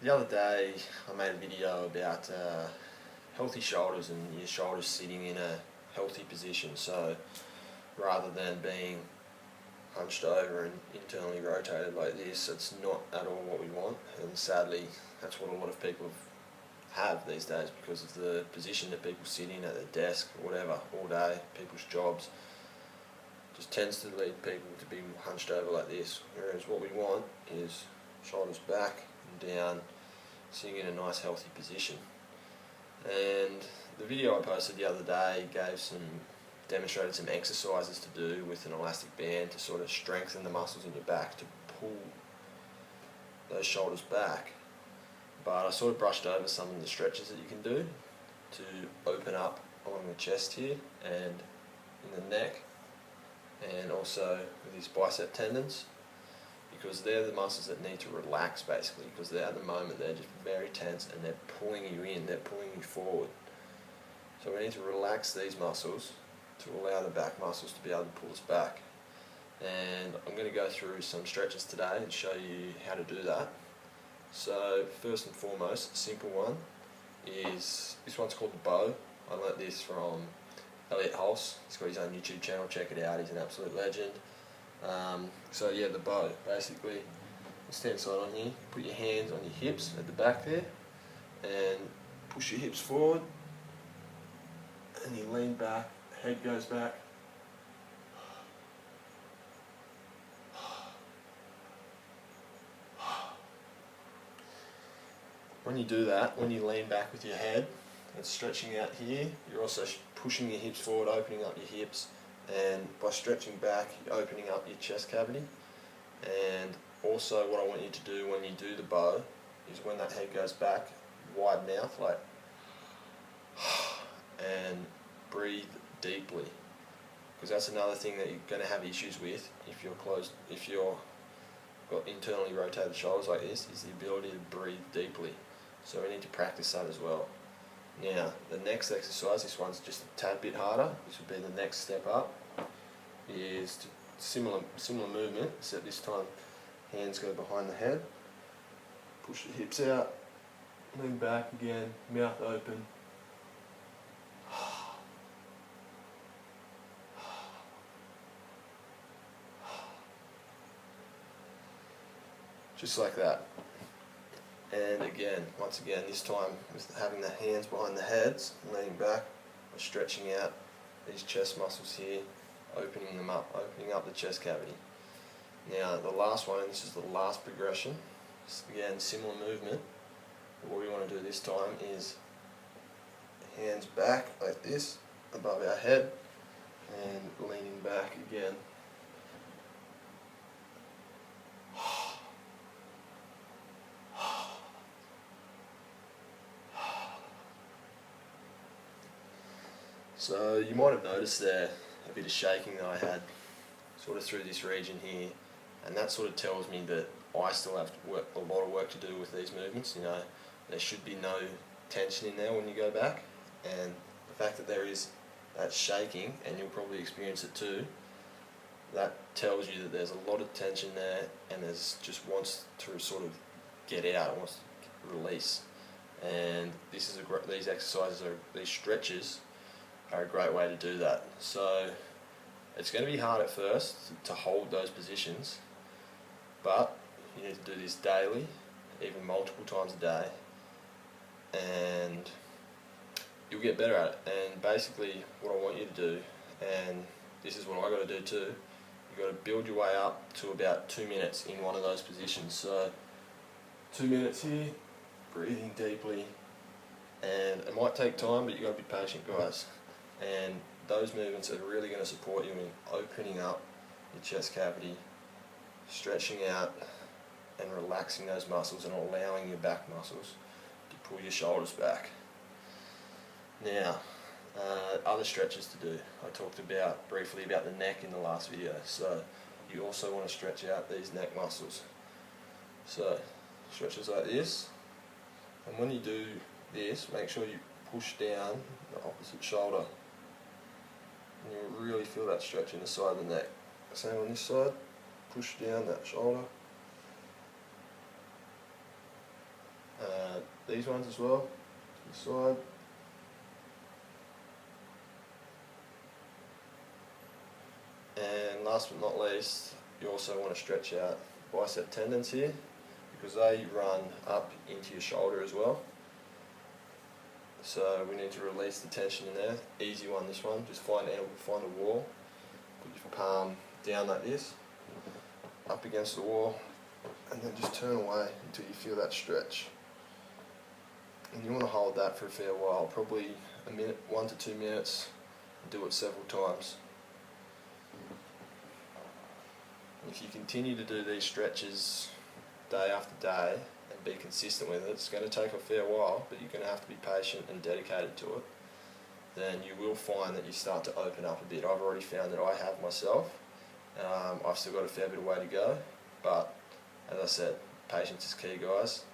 The other day I made a video about healthy shoulders and your shoulders sitting in a healthy position. So rather than being hunched over and internally rotated like this, it's not at all what we want, and sadly that's what a lot of people have these days because of the position that people sit in at their desk or whatever all day. People's jobs just tends to lead people to be hunched over like this, whereas what we want is shoulders back and down, sitting in a nice healthy position. And the video I posted the other day demonstrated some exercises to do with an elastic band to sort of strengthen the muscles in your back to pull those shoulders back. But I sort of brushed over some of the stretches that you can do to open up along the chest here and in the neck, and also with these bicep tendons, because they're the muscles that need to relax basically, because at the moment they're just very tense and they're pulling you in, they're pulling you forward. So we need to relax these muscles to allow the back muscles to be able to pull us back. And I'm going to go through some stretches today and show you how to do that. So first and foremost, a simple one is, this one's called the bow. I learnt this from Elliot Hulse. He's got his own YouTube channel, check it out, he's an absolute legend. So yeah, the bow, basically, stand side on here, put your hands on your hips at the back there, and push your hips forward, and you lean back, head goes back. When you do that, when you lean back with your head, it's stretching out here, you're also pushing your hips forward, opening up your hips, and by stretching back, you're opening up your chest cavity. And also what I want you to do when you do the bow is when that head goes back, wide mouth, like, and breathe deeply, because that's another thing that you're going to have issues with if you're got internally rotated shoulders like this, is the ability to breathe deeply. So we need to practice that as well. Now the next exercise, this one's just a tad bit harder, this would be the next step up, is to similar movement, except this time hands go behind the head, push the hips out, lean back again, mouth open. Just like that. And again, once again, this time with having the hands behind the heads, leaning back, we're stretching out these chest muscles here, opening them up, opening up the chest cavity. Now the last one, this is the last progression, again similar movement, but what we want to do this time is hands back like this, above our head, and leaning back again. So you might have noticed there a bit of shaking that I had sort of through this region here, and that sort of tells me that I still have a lot of work to do with these movements. You know, there should be no tension in there when you go back, and the fact that there is that shaking, and you'll probably experience it too, that tells you that there's a lot of tension there, and there's just wants to sort of get out, wants to release. And these exercises, these stretches, are a great way to do that. So it's going to be hard at first to hold those positions, but you need to do this daily, even multiple times a day, and you'll get better at it. And basically what I want you to do, and this is what I got to do too, you've got to build your way up to about 2 minutes in one of those positions. So 2 minutes here, breathing deeply, and it might take time, but you've got to be patient, guys. And those movements are really going to support you in opening up your chest cavity, stretching out and relaxing those muscles, and allowing your back muscles to pull your shoulders back. Now, other stretches to do. I talked briefly about the neck in the last video, so you also want to stretch out these neck muscles. So stretches like this, and when you do this, make sure you push down the opposite shoulder, and you'll really feel that stretch in the side of the neck. Same on this side, push down that shoulder, these ones as well, to the side. And last but not least, you also want to stretch out bicep tendons here, because they run up into your shoulder as well. So we need to release the tension in there. Easy one, this one. Just find a wall, put your palm down like this, up against the wall, and then just turn away until you feel that stretch. And you want to hold that for a fair while, probably a minute, 1 to 2 minutes, and do it several times. If you continue to do these stretches day after day and be consistent with it, it's going to take a fair while, but you're going to have to be patient and dedicated to it. Then you will find that you start to open up a bit. I've already found that I have myself. I've still got a fair bit of way to go, but as I said, patience is key, guys.